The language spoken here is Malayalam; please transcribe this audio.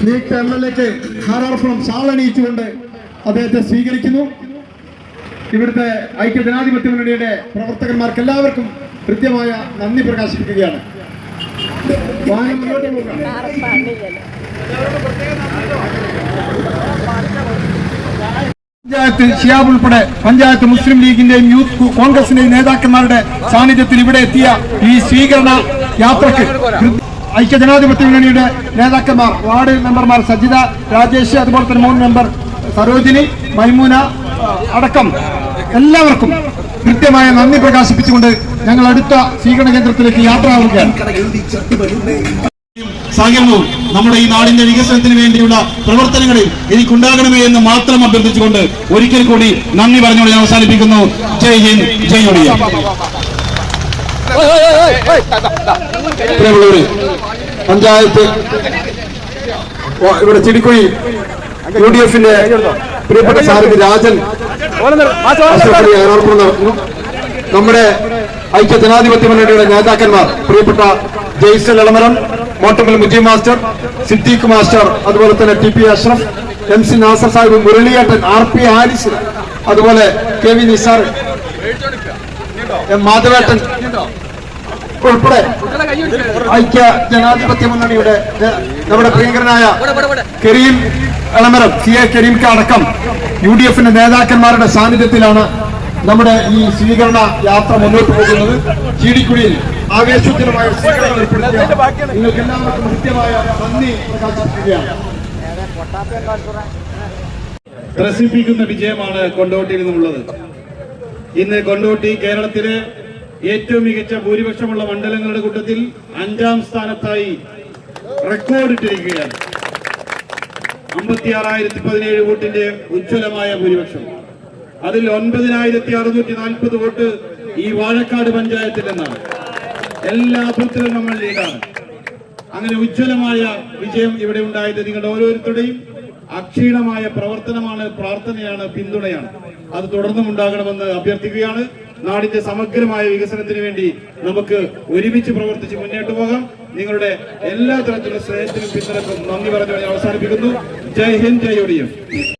നിയുക്ത MLA-ക്ക് ഹാരാർപ്പണം ഷാളണിയിച്ചുകൊണ്ട് അദ്ദേഹത്തെ സ്വീകരിക്കുന്നു. ഇവിടുത്തെ ഐക്യജനാധിപത്യ മുന്നണിയുടെ പ്രവർത്തകന്മാർക്ക് എല്ലാവർക്കും കൃത്യമായ നന്ദി പ്രകാശിപ്പിക്കുകയാണ്. പഞ്ചായത്ത് ഷിയാബ് ഉൾപ്പെടെ പഞ്ചായത്ത് മുസ്ലിം ലീഗിന്റെയും യൂത്ത് കോൺഗ്രസിന്റെയും നേതാക്കന്മാരുടെ സാന്നിധ്യത്തിൽ ഇവിടെ എത്തിയ ഈ സ്വീകരണ യാത്രക്ക് ഐക്യജനാധിപത്യ മുന്നണിയുടെ നേതാക്കന്മാർ, വാർഡ് മെമ്പർമാർ സജിത, രാജേഷ്, അതുപോലെ തന്നെ 3 മെമ്പർ സരോജിനി, മൈമൂന അടക്കം എല്ലാവർക്കും കൃത്യമായ നന്ദി പ്രകാശിപ്പിച്ചുകൊണ്ട് ഞങ്ങൾ അടുത്ത സ്വീകരണ കേന്ദ്രത്തിലേക്ക് യാത്ര ആവുകയാണ്. സഹകരണവും നമ്മുടെ ഈ നാടിന്റെ വികസനത്തിന് വേണ്ടിയുള്ള പ്രവർത്തനങ്ങളിൽ എനിക്കുണ്ടാകണമേ എന്ന് മാത്രം അഭ്യർത്ഥിച്ചുകൊണ്ട് ഒരിക്കൽ കൂടി നന്ദി പറഞ്ഞുകൊണ്ട് ഞാൻ അവസാനിപ്പിക്കുന്നു. ജയ് ഹിന്ദ്, ജയ് ഒഡിയ. പഞ്ചായത്ത് ഇവിടെ ചിടിക്കുഴി UDF-ന്റെ പ്രിയപ്പെട്ട സാരഥി രാജൻ നടത്തുന്നു. നമ്മുടെ ഐക്യ ജനാധിപത്യ മുന്നണിയുടെ നേതാക്കന്മാർ പ്രിയപ്പെട്ട ജയ്സൽ എളമരം, മോട്ടമൽ മുജീബ് മാസ്റ്റർ, സിദ്ദീഖ് മാസ്റ്റർ, അതുപോലെ തന്നെ TP Ashraf, MC Nasar Sahib, മുരളിയേട്ടൻ, RP Haris, അതുപോലെ KV നിസാർ, മാധവേട്ടൻ ഉൾപ്പെടെ ഐക്യ ജനാധിപത്യ മുന്നണിയുടെ നമ്മുടെ പ്രിയങ്കരനായ കരീം എളമരം, CA കരീംക്ക് അടക്കം UDF-ന്റെ നേതാക്കന്മാരുടെ സാന്നിധ്യത്തിലാണ് നമ്മുടെ ഈ സ്വീകരണ യാത്ര മുന്നോട്ട് പോകുന്നത്. ചീടിക്കുടിയിൽ ആവേശോജ്വലമായ സ്വീകരണം ഏർപ്പെടുത്തിയ നിങ്ങൾക്ക് എല്ലാവർക്കും കൃത്യമായ നന്ദി പ്രകാശിപ്പിക്കുകയാണ്. ത്രസിപ്പിക്കുന്ന വിജയമാണ് കൊണ്ടോട്ടിയിൽ നിന്നുള്ളത്. ഇന്ന് കൊണ്ടോട്ടി കേരളത്തിലെ ഏറ്റവും മികച്ച ഭൂരിപക്ഷമുള്ള മണ്ഡലങ്ങളുടെ കൂട്ടത്തിൽ 5ാം സ്ഥാനത്തായി റെക്കോർഡിട്ടിരിക്കുകയാണ്. 56,017 വോട്ടിന്റെ ഉജ്ജ്വലമായ ഭൂരിപക്ഷം. അതിൽ 9,640 വോട്ട് ഈ വാഴക്കാട് പഞ്ചായത്തിൽ നിന്നാണ്. എല്ലാ ബൂത്തിലും നമ്മൾ ലീഡാണ്. അങ്ങനെ ഉജ്ജ്വലമായ വിജയം ഇവിടെ ഉണ്ടായത് നിങ്ങളുടെ ഓരോരുത്തരുടെയും അക്ഷീണമായ പ്രവർത്തനമാണ്, പ്രാർത്ഥനയാണ്, പിന്തുണയാണ്. അത് തുടർന്നും ഉണ്ടാകണമെന്ന് അഭ്യർത്ഥിക്കുകയാണ്. നാടിന്റെ സമഗ്രമായ വികസനത്തിന് വേണ്ടി നമുക്ക് ഒരുമിച്ച് പ്രവർത്തിച്ച് മുന്നോട്ട് പോകാം. നിങ്ങളുടെ എല്ലാ തരത്തിലുള്ള സ്നേഹത്തിനും പിന്തുണക്കും നന്ദി പറഞ്ഞു അവസാനിപ്പിക്കുന്നു. ജയ് ഹിന്ദ്, ജയ് ഒഡിയ.